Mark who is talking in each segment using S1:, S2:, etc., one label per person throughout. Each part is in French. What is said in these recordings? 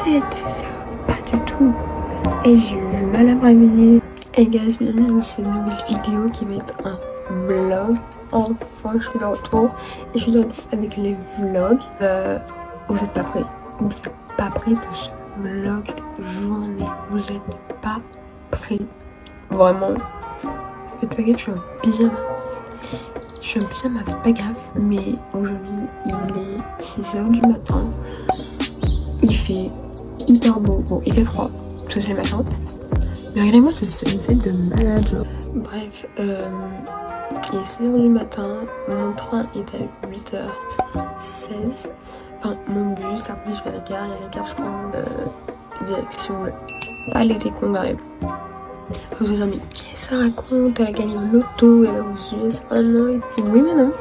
S1: 7, ça va pas du tout. Et j'ai eu du mal à me réveiller. Et guys, bienvenue dans cette nouvelle vidéo qui va être un vlog. Enfin, je suis de retour. Et je suis de retour avec les vlogs. Vous êtes pas prêts. Vous êtes pas prêts de ce vlog journée. Vous êtes pas prêts. Vraiment. Faites pas gaffe, je suis en pyjama. Je suis en pyjama, faites pas gaffe. Mais aujourd'hui, il est 6h du matin. Il fait hyper beau. Bon, il fait froid. Parce que c'est le matin. Mais regardez-moi ce sunset de malade. Bref, il est 6h du matin. Mon train est à 8h16. Enfin, mon bus. Après, je vais à la gare. Et à la gare, je prends direction le Palais des Congrès. Vous vous dites, mais qu'est-ce que ça raconte? Elle a gagné au loto, elle va aux US 1 an et tout. Oui, mais non.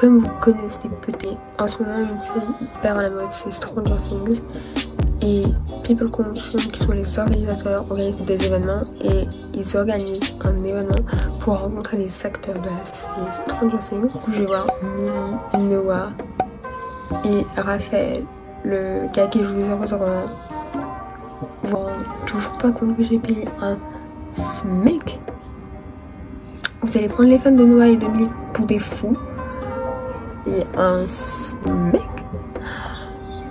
S1: Comme vous connaissez peut-être, en ce moment, une série hyper à la mode, c'est Stranger Things. Et People Connection, qui sont les organisateurs, organisent des événements et ils organisent un événement pour rencontrer des acteurs de la série Stranger Things. Du coup, je vais voir Millie, Noah et Raphaël, le gars qui joue les restaurants. Vous vous rendez toujours pas compte que j'ai payé un SMIC? Vous allez prendre les fans de Noah et de Millie pour des fous. Et un SMIC?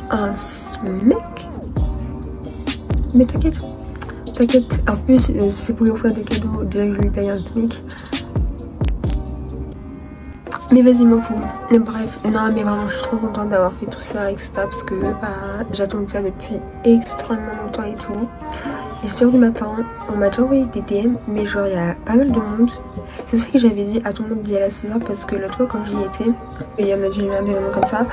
S1: Un SMIC? Mais t'inquiète, t'inquiète. En plus, si c'est pour lui offrir des cadeaux, déjà que je lui paye un SMIC. Mais vas-y, m'en fous. Mais bref, non, mais vraiment, je suis trop contente d'avoir fait tout ça, etc. Parce que bah, j'attendais ça depuis extrêmement longtemps et tout. Les 6h du matin, on m'a déjà envoyé des DM, mais genre, il y a pas mal de monde. C'est pour ça que j'avais dit à tout le monde d'y aller à 6h, parce que l'autre fois, quand j'y étais, il y en a déjà eu un événement comme ça,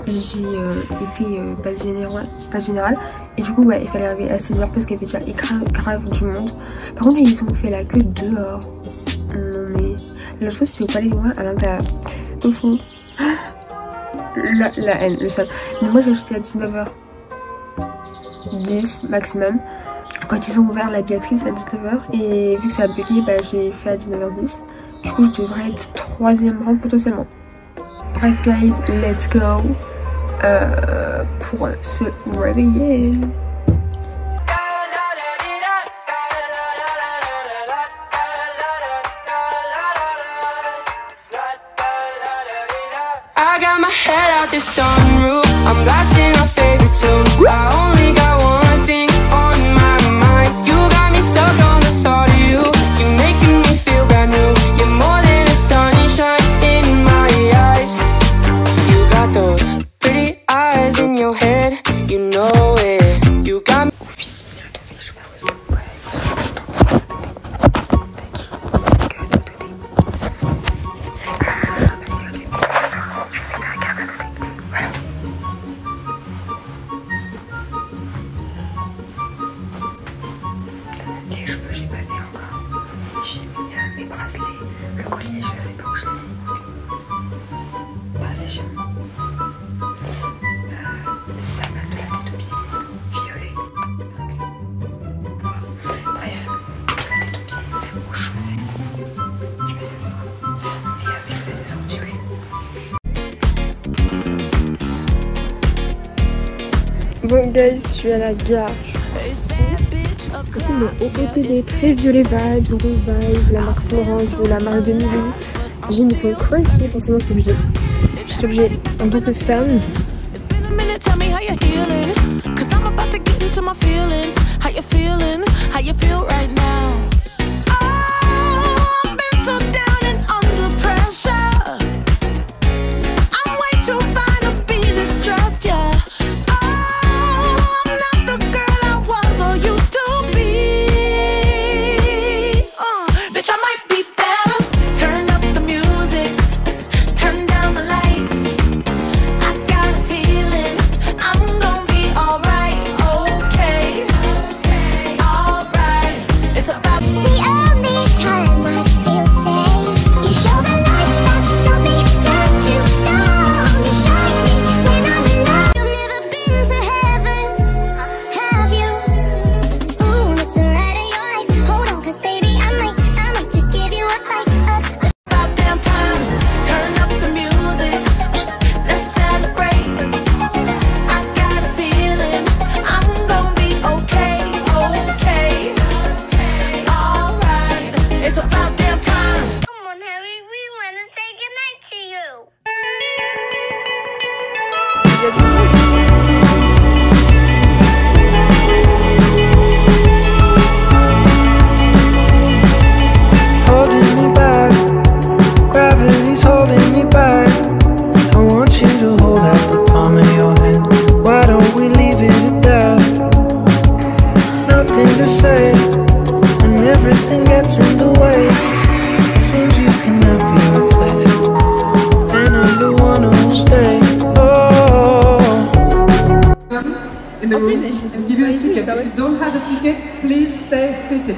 S1: j'ai été base générale. Et du coup, ouais, il fallait arriver à 6h parce qu'il y avait déjà grave du monde. Par contre, ils ont fait la queue dehors. Non, mais l'autre fois, c'était au Palais des Congrès à l'intérieur. Au fond. La haine, le seul. Mais moi, j'ai acheté à 19h10 maximum. Quand ils ont ouvert la billetterie, c'est à 19h. Et vu que ça a bugué, bah, j'ai fait à 19h10. Du coup, je devrais être 3e rang potentiellement. Bref, guys, let's go. Pour se réveiller.
S2: I got my head out the sunroof. I'm blasting our favorite tunes. I only got one thing on my mind. You got me stuck on the thought of you. You're making me feel brand new. You're more than a sunshine in my eyes. You got those pretty eyes in your head. You know it. You got me.
S1: Les cheveux, j'ai pas fait encore. J'ai mis mes bracelets, le collier, je sais pas où je l'ai mis. Bah, c'est chiant. Ça va de la tête aux pieds. Violet. Bref, de la tête aux pieds, aux chaussettes. Je mets ça sur. Et les chaussettes sont violet. Bon, guys, je suis à la gare. C'est mon OOTD très violet vibes, rouge vibes, la marque Florence de la marque de Millie. J'ai mis son crunchy, forcément je suis obligée. Je suis obligée en tant que femme.
S3: to say when everything gets in the way. Seems you cannot be replaced, and I'm the one who'll stay. Oh.
S4: In the room and give you a ticket. If you don't have a ticket, please stay seated.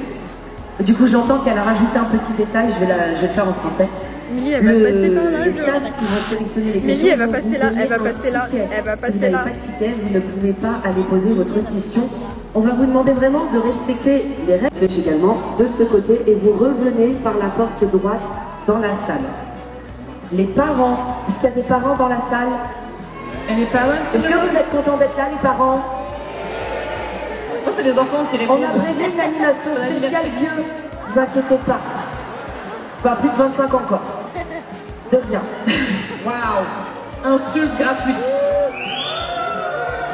S5: Du coup, j'entends qu'elle a rajouté un petit détail, je vais le faire en français.
S1: Milly, elle va passer par là.
S5: Les staffs qui vont sélectionner les questions.
S1: Milly, elle va passer là, elle va passer là, elle va passer là.
S5: Si vous n'avez pas de ticket, vous ne pouvez pas aller poser votre question. On va vous demander vraiment de respecter les règles également de ce côté et vous revenez par la porte droite dans la salle. Les parents, est-ce qu'il y a des parents dans la salle?
S4: Et les parents,
S5: est-ce que vous êtes contents d'être là, les parents?
S4: Oh, c'est les enfants qui répondent.
S5: On a prévu une animation spéciale vieux, ne vous inquiétez pas. Pas plus de 25 ans quoi. De rien.
S4: Waouh! Insulte gratuite.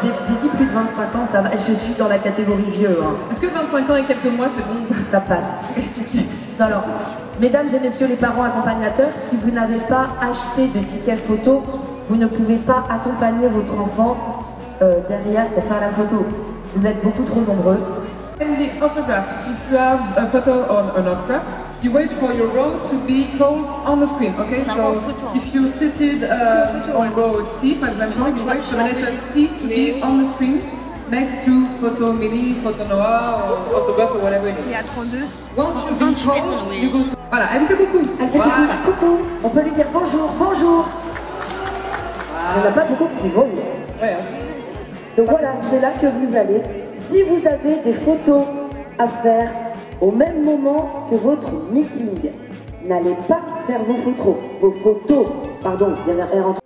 S5: J'ai dit plus de 25 ans, ça va. Je suis dans la catégorie vieux. Hein.
S4: Est-ce que 25 ans et quelques mois, c'est bon?
S5: Ça passe. Alors, mesdames et messieurs les parents accompagnateurs, si vous n'avez pas acheté de ticket photo, vous ne pouvez pas accompagner votre enfant derrière pour faire la photo. Vous êtes beaucoup trop nombreux.
S4: And the autograph, if you have a photo or an autograph, you wait for your row to be called on the screen, okay? So if you're seated on row C, for example, you wait for the letter C to be on the screen next to photo Milly, photo Noah, or autograph or whatever it is.
S1: Il y a 32.
S4: Once you've been called, you go to... Voilà, elle fait coucou.
S5: Elle fait coucou. On peut lui dire bonjour, bonjour. Il n'y en a pas beaucoup qui disent bonjour.
S4: Ouais.
S5: Donc voilà, c'est là que vous allez. Si vous avez des photos à faire au même moment que votre meeting, n'allez pas faire vos photos, pardon, il y en a un entre.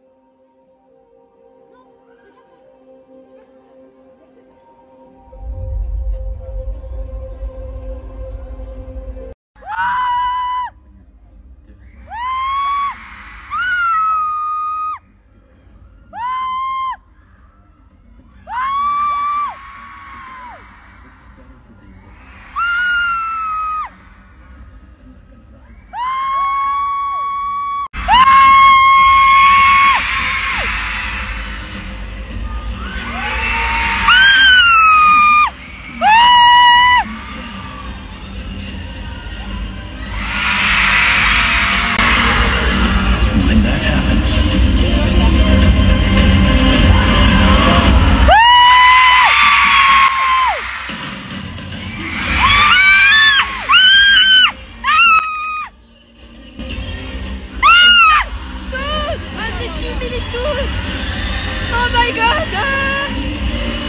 S1: Oh my god!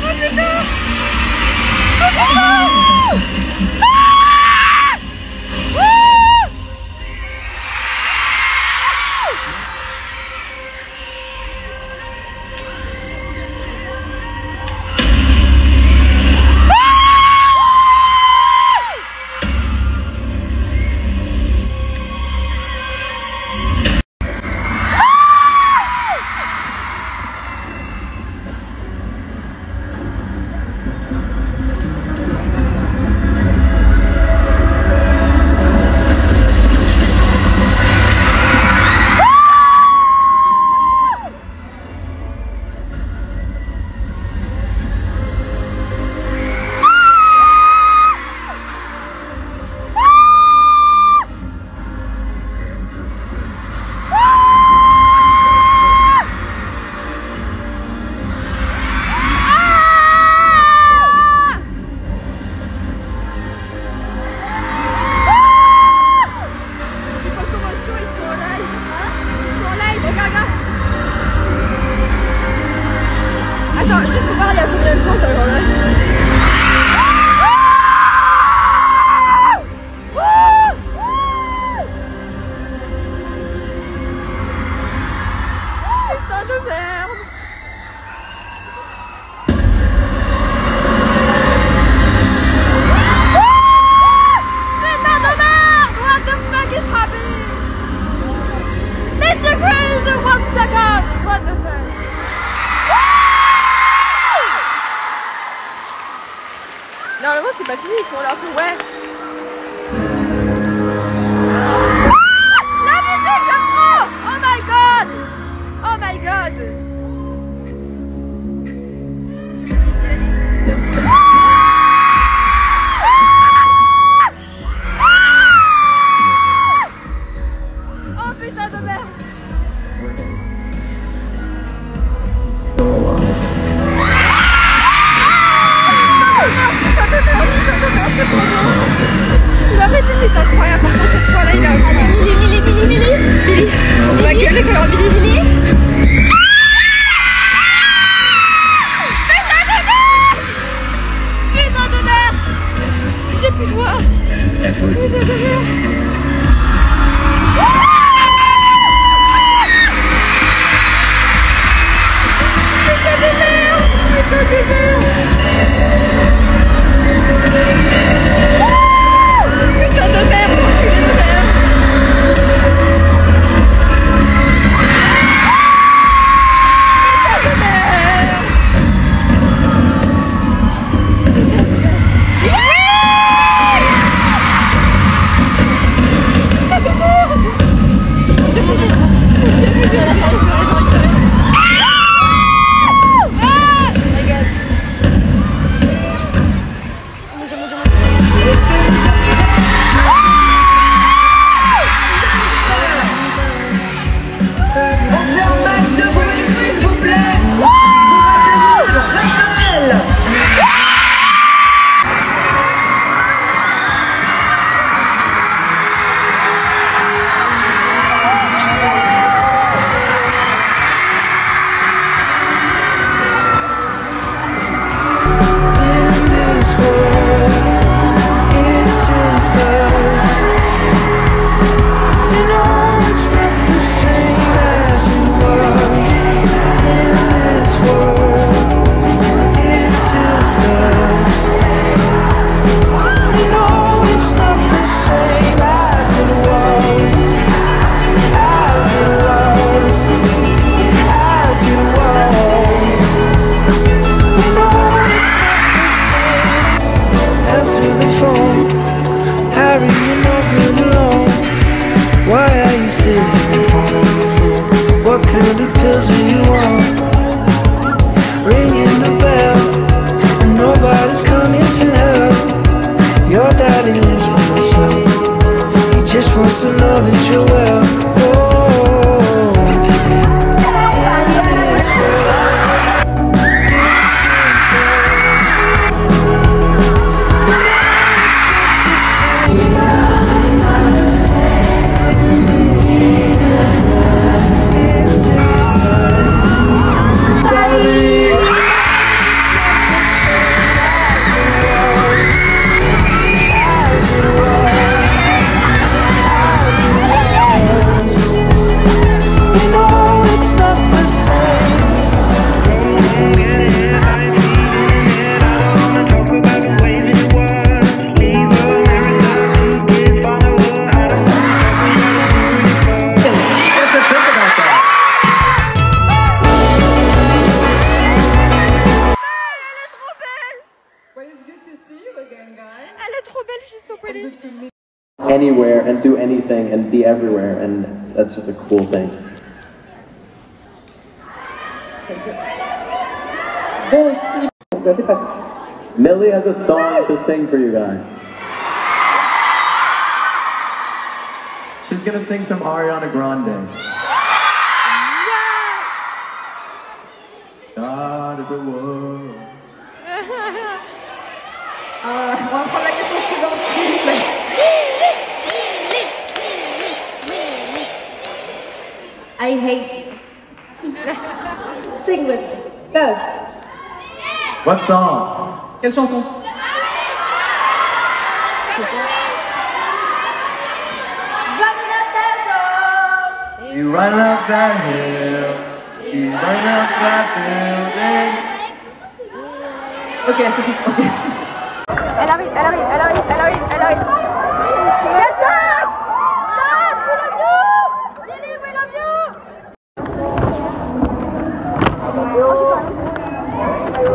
S1: Oh putain! Oh putain! Attends, juste pour voir il y a combien de gens dans là. Putain de merde. Putain de merde. What the fuck is happening? Did you crazy 1 second? What the fuck? Normalement c'est pas fini, ils font leur tour, ouais. La musique, j'aime trop. Oh my god. Oh my god. C'est incroyable, par contre cette fois-là il a Billy. On va gueuler quand alors Billy. Putain de merde. J'ai plus de voix. Putain de merde.
S6: Anywhere and do anything and be everywhere, and that's just a cool thing. Millie has a song to sing for you guys. She's gonna sing some Ariana Grande. God is a world.
S4: On va prendre la question suivante.
S7: I hate you. Sing with me. Go.
S6: What song?
S4: Quelle chanson?
S7: Running up that road.
S6: You run up that hill. You run up that building.
S4: Ok, c'est tout. Okay.
S1: Elle arrive. C'est Jacques! Jacques, we love you! Lily, we love you!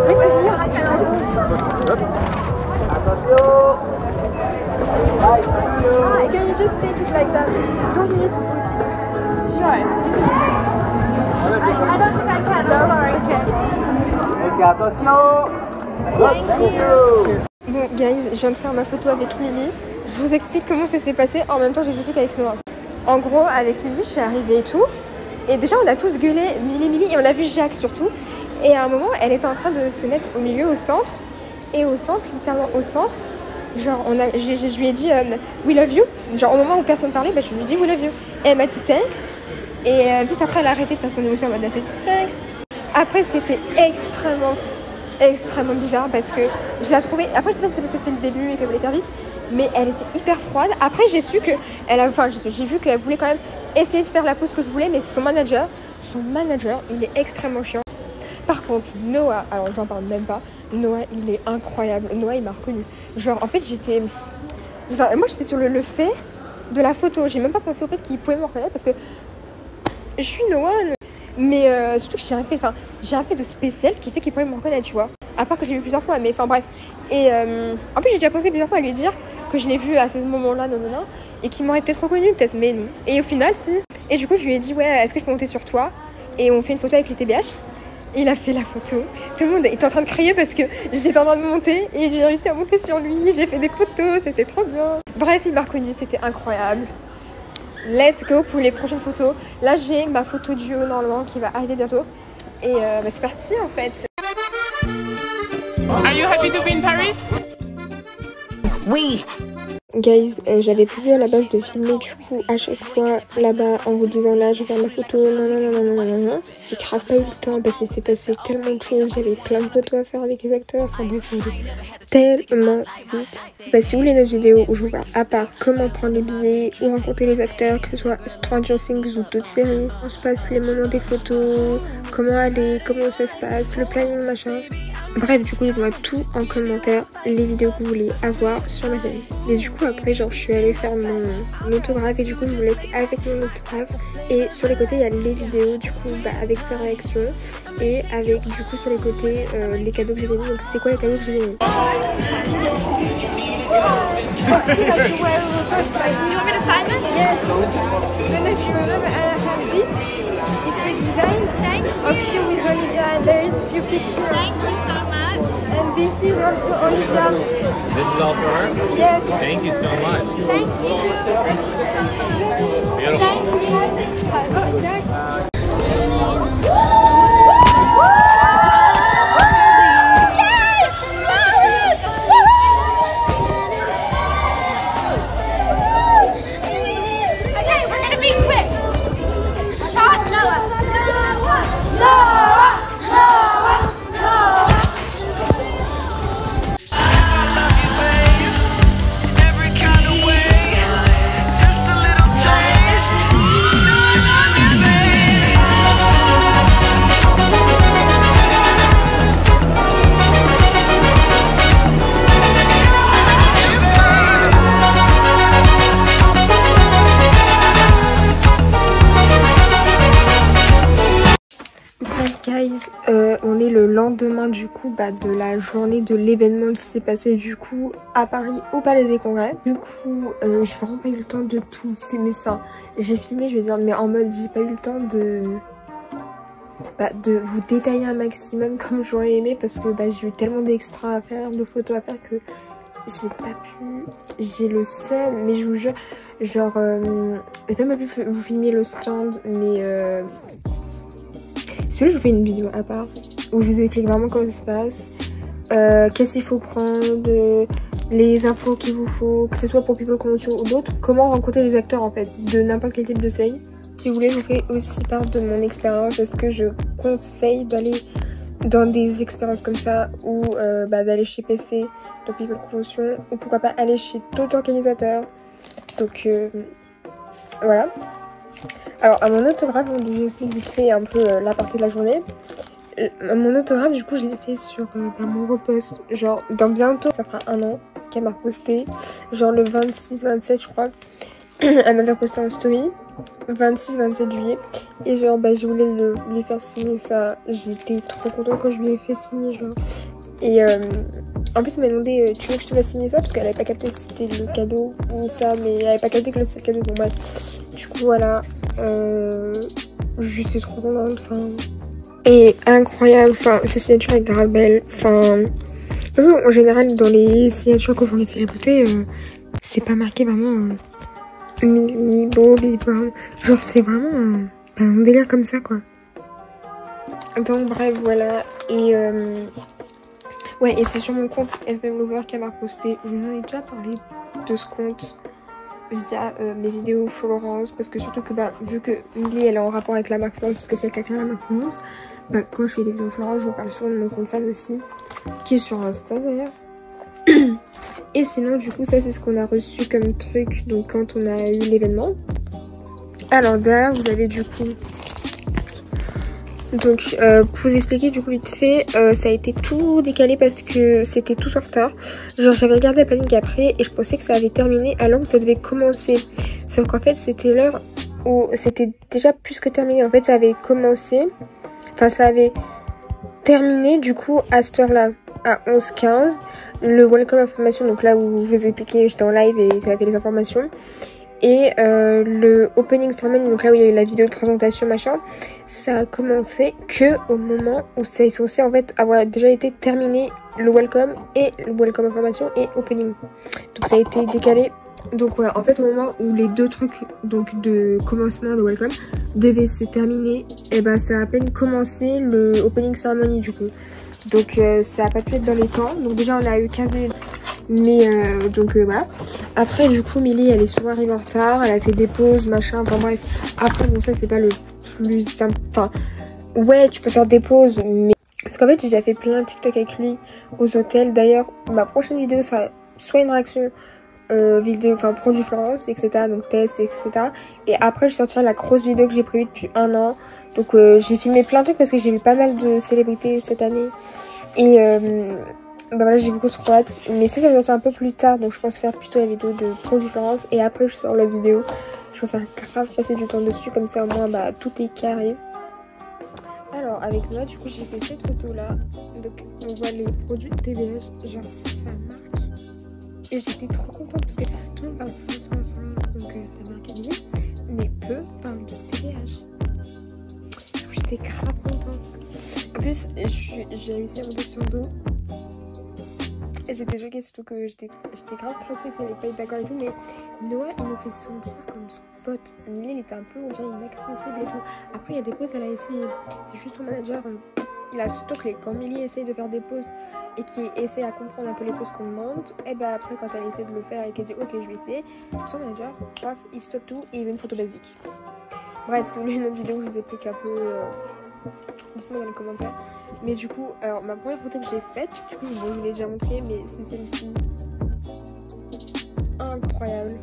S1: Oui, tu veux dire? Can you just take it like that? Don't need to put it. Sure. I don't think I can. No, sorry, okay. Bon, guys, je viens de faire ma photo avec Milly. Je vous explique comment ça s'est passé. En même temps, je vous explique avec Noah. En gros, avec Milly, je suis arrivée et tout. Et déjà, on a tous gueulé Milly, et on a vu Jacques surtout. Et à un moment, elle était en train de se mettre au milieu, au centre. Et au centre, littéralement au centre, Genre, je lui ai dit we love you. Genre, au moment où personne parlait, bah, je lui ai dit we love you. Et elle m'a dit thanks. Et vite après, elle a arrêté de faire son émotion en mode elle a fait thanks. Après, c'était extrêmement bizarre parce que je la trouvais. Après, je sais pas si c'est parce que c'était le début et qu'elle voulait faire vite, mais elle était hyper froide. Après, j'ai su que j'ai vu qu'elle voulait quand même essayer de faire la pose que je voulais, mais son manager, il est extrêmement chiant. Par contre, Noah, alors j'en parle même pas. Noah, il est incroyable. Noah, il m'a reconnu. Genre, en fait, moi, j'étais sur le fait de la photo. J'ai même pas pensé au fait qu'il pouvait me reconnaître parce que je suis Noah. Mais surtout que j'ai rien fait de spécial qui fait qu'il pourrait me reconnaître, tu vois. À part que j'ai vu plusieurs fois, mais enfin bref. Et en plus, j'ai déjà pensé plusieurs fois à lui dire que je l'ai vu à ce moment-là, et qu'il m'aurait peut-être reconnu, peut-être, mais non. Et au final, si. Et du coup, je lui ai dit, ouais, est-ce que je peux monter sur toi? Et on fait une photo avec les TBH. Et il a fait la photo. Tout le monde était en train de crier parce que j'étais en train de monter et j'ai réussi à monter sur lui. J'ai fait des photos, c'était trop bien. Bref, il m'a reconnu, c'était incroyable. Let's go pour les prochaines photos. Là, j'ai ma photo duo normalement qui va arriver bientôt. Et bah, c'est parti en fait.
S8: Are you happy to be in Paris?
S1: Oui. Guys, j'avais prévu à la base de filmer du coup à chaque fois là-bas en vous disant là je vais faire ma photo, non. J'ai grave pas eu le temps parce que c'est passé tellement de choses, j'avais plein de photos à faire avec les acteurs, enfin bon ça allait tellement vite. Bah si vous voulez notre vidéo où je vous parle à part comment prendre les billets ou rencontrer les acteurs, que ce soit Stranger Things ou d'autres séries, on se passe les moments des photos, comment aller, comment ça se passe, le planning machin. Bref, du coup, dites-moi tout en commentaire, les vidéos que vous voulez avoir sur ma chaîne. Et du coup, après, genre, je suis allée faire mon autographe et du coup, je vous laisse avec mon autographe. Et sur les côtés, il y a les vidéos, du coup, bah, avec sa réaction. Et avec, du coup, sur les côtés, les cadeaux que j'ai mis. Donc, c'est quoi les cadeaux que j'ai mis?
S8: You want me to sign this?
S1: Yes. And if you remember, I have this. It's a design of you with Olivia. There's a few pictures.
S8: Thank you so much.
S1: And this is also Olivia.
S6: This is all for her?
S1: Yes.
S6: Thank you so much.
S8: Thank you.
S6: Beautiful.
S1: Oh, Jack.
S8: Okay, we're gonna be quick. Shot Noah.
S1: Guys, on est le lendemain du coup de la journée de l'événement qui s'est passé du coup à Paris au Palais des Congrès. Du coup, j'ai vraiment pas eu le temps de tout filmer. Enfin, j'ai filmé, je veux dire, mais en mode j'ai pas eu le temps de vous détailler un maximum comme j'aurais aimé parce que j'ai eu tellement d'extras à faire, de photos à faire que j'ai pas pu. J'ai le seum, mais je vous jure, genre, j'ai même pas pu vous filmer le stand, mais si vous voulez, je vous fais une vidéo à part où je vous explique vraiment comment ça se passe, qu'est-ce qu'il faut prendre, les infos qu'il vous faut, que ce soit pour People Convention ou d'autres, comment rencontrer les acteurs en fait, de n'importe quel type de série. Si vous voulez, je vous fais aussi part de mon expérience. Est-ce que je conseille d'aller dans des expériences comme ça ou d'aller chez PC, de People Convention, ou pourquoi pas aller chez d'autres organisateurs. Donc voilà. Alors à mon autographe, donc, je vous explique vite fait un peu la partie de la journée. Mon autographe, du coup, je l'ai fait sur mon repost. Genre, dans bientôt, ça fera 1 an qu'elle m'a posté. Genre le 26-27, je crois. Elle m'avait posté en story. 26-27 juillet. Et genre, je voulais lui faire signer ça. J'étais trop contente quand je lui ai fait signer, genre. Et en plus, elle m'a demandé tu veux que je te fasse signer ça? Parce qu'elle avait pas capté si c'était le cadeau ou ça. Mais elle avait pas capté que c'était le cadeau. Bon, bref. Du coup, voilà. Je suis trop contente. Enfin. Et incroyable. Enfin, sa signature est grave belle. Enfin. De toute façon, en général, dans les signatures que font les célébrités, c'est pas marqué vraiment Millie, Bo, Billy Brown. Genre, c'est vraiment un délire comme ça, quoi. Donc, bref, voilà. Et Ouais, et c'est sur mon compte FM Lover qu'elle m'a posté. Je vous en ai déjà parlé de ce compte via mes vidéos Florence, parce que surtout que bah, vu que Milly elle est en rapport avec la marque Florence, parce que c'est quelqu'un de la marque Florence, bah, quand je fais des vidéos Florence, je vous parle souvent de mon compte fan aussi, qui est sur Insta d'ailleurs. Et sinon du coup ça c'est ce qu'on a reçu comme truc donc quand on a eu l'événement. Alors derrière vous avez du coup donc pour vous expliquer du coup vite fait, ça a été tout décalé parce que c'était tout en retard. Genre j'avais regardé le planning après et je pensais que ça avait terminé alors que ça devait commencer. Sauf qu'en fait c'était l'heure où c'était déjà plus que terminé. En fait ça avait commencé, enfin ça avait terminé du coup à cette heure là, à 11h15. Le welcome information, donc là où je vous ai expliqué, j'étais en live et ça avait fait les informations. Et le opening ceremony, donc là où il y a eu la vidéo de présentation machin, ça a commencé que au moment où ça est censé en fait avoir déjà été terminé, le welcome information et opening. Donc ça a été décalé. Donc ouais, en fait au moment où les deux trucs donc de commencement de welcome devaient se terminer, et ben ça a à peine commencé le opening ceremony du coup. Donc ça a pas pu être dans les temps. Donc déjà on a eu 15 minutes. Mais donc voilà. Après du coup Milly elle est souvent arrivée en retard. Elle a fait des pauses machin. Enfin bref. Après bon ça c'est pas le plus simple. Enfin ouais tu peux faire des pauses. Mais parce qu'en fait j'ai déjà fait plein de TikTok avec lui aux hôtels. D'ailleurs ma prochaine vidéo sera soit une réaction vidéo, enfin produit Florence etc. Donc test etc. Et après je sortirai la grosse vidéo que j'ai prévue depuis 1 an. Donc j'ai filmé plein de trucs parce que j'ai vu pas mal de célébrités cette année. Et bah voilà j'ai beaucoup trop hâte. Mais ça va sortir un peu plus tard. Donc je pense faire plutôt la vidéo de produit Florence. Et après je sors la vidéo. Je vais faire grave passer du temps dessus. Comme ça au moins bah tout est carré. Alors avec moi du coup j'ai fait cette photo là. Donc on voit les produits de TVH. Genre ça marque. Et j'étais trop contente parce que tout le monde parle de France. Donc ça marque à Milly. Mais peu parlent de TVH. J'étais grave contente. En plus, j'ai réussi à monter sur le dos. Et j'étais choquée, surtout que j'étais grave stressée, ça n'allait pas être d'accord et tout. Mais Noah, il nous fait sentir comme son pote. Milly, il était un peu, on dirait, inaccessible et tout. Après, il y a des pauses, elle a essayé. C'est juste son manager, il a stocké. Quand Milly essaye de faire des pauses et qu'il essaie à comprendre un peu les pauses qu'on demande, et bah après, quand elle essaie de le faire et qu'elle dit ok, je vais essayer, son manager, paf, il stoppe tout et il veut une photo basique. Bref, si vous voulez une autre vidéo, je vous explique un peu. Dites-moi dans les commentaires. Mais du coup, alors ma première photo que j'ai faite, du coup, je vous l'ai déjà montré, mais c'est celle-ci. Incroyable.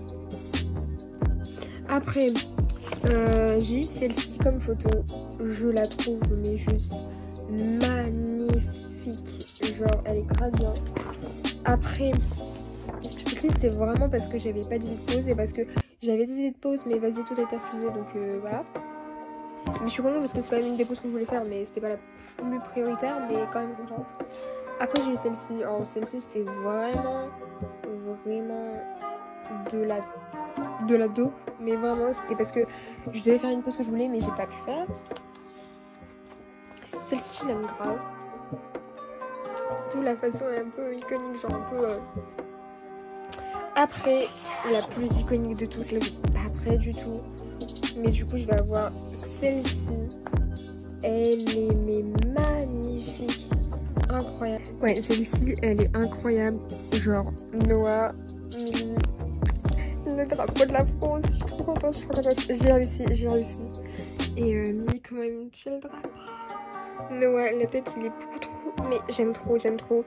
S1: Après, j'ai eu celle-ci comme photo. Je la trouve, mais juste magnifique. Genre, elle est grave bien. Après, celle-ci, c'était vraiment parce que j'avais pas d'idée de pause et parce que j'avais des idées de pause, mais vas-y, tout a été refusé, donc voilà. Mais je suis contente parce que c'est quand même une des poses que je voulais faire, mais c'était pas la plus prioritaire, mais quand même contente. Après j'ai eu celle-ci. Alors celle-ci c'était vraiment de la dope, mais vraiment c'était parce que je devais faire une pose que je voulais, mais j'ai pas pu faire. Celle-ci je l'aime grave. C'est tout, la façon est un peu iconique, genre un peu. Après la plus iconique de tous, là je suis pas prête du tout. Mais du coup je vais avoir celle-ci. Elle est mais magnifique. Incroyable. Ouais celle-ci elle est incroyable. Genre Noah, Milly, le drapeau de la France. Je suis trop contente, je suis trop contente. J'ai réussi. Et Milly quand même tient le drapeau. Noah la tête il est beaucoup trop. Mais j'aime trop.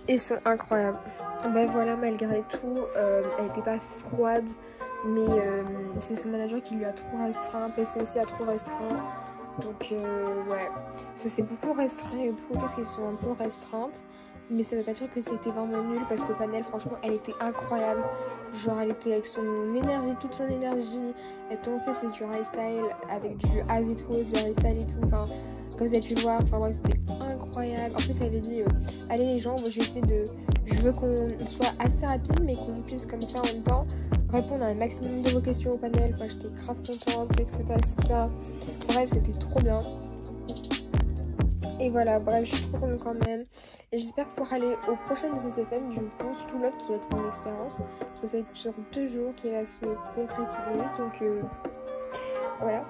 S1: Ils sont incroyables. Bah voilà, malgré tout elle était pas froide. Mais c'est son manager qui lui a trop restreint, PC aussi a trop restreint. Donc ouais, ça s'est beaucoup restreint, il y a eu beaucoup de choses qui sont un peu restreintes. Mais ça veut pas dire que c'était vraiment nul parce que Panel franchement elle était incroyable. Genre elle était avec son énergie, toute son énergie. Elle dansait sur du hairstyle avec du as it was, du hairstyle et tout. Enfin comme vous avez pu le voir, enfin ouais c'était incroyable. En plus elle avait dit allez les gens, moi je vais essayer de... Je veux qu'on soit assez rapide mais qu'on puisse comme ça en même temps répondre à un maximum de vos questions au panel. Enfin j'étais grave contente etc. Bref c'était trop bien. Et voilà, bref, je suis trop contente quand même. Et j'espère pouvoir aller aux prochaines SSFM, du coup, surtout l'autre qui va être mon expérience. Parce que ça va être sur 2 jours qui va se concrétiser. Donc voilà.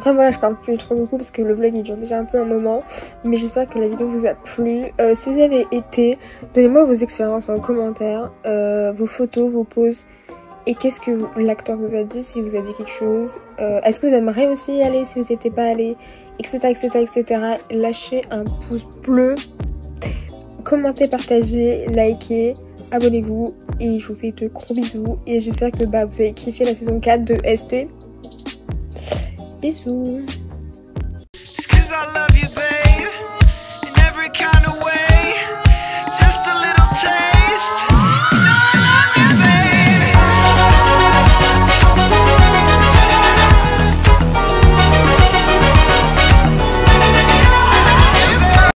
S1: Après voilà, je parle plus trop beaucoup parce que le vlog il dure déjà un peu un moment. Mais j'espère que la vidéo vous a plu. Si vous avez été, donnez-moi vos expériences en commentaire, vos photos, vos poses. Et qu'est-ce que l'acteur vous a dit, si vous a dit quelque chose. Est-ce que vous aimeriez aussi y aller si vous n'étiez pas allé, etc, etc, etc. Lâchez un pouce bleu, commentez, partagez, likez, abonnez-vous. Et je vous fais de gros bisous. Et j'espère que vous avez kiffé la saison 4 de ST. Bisous.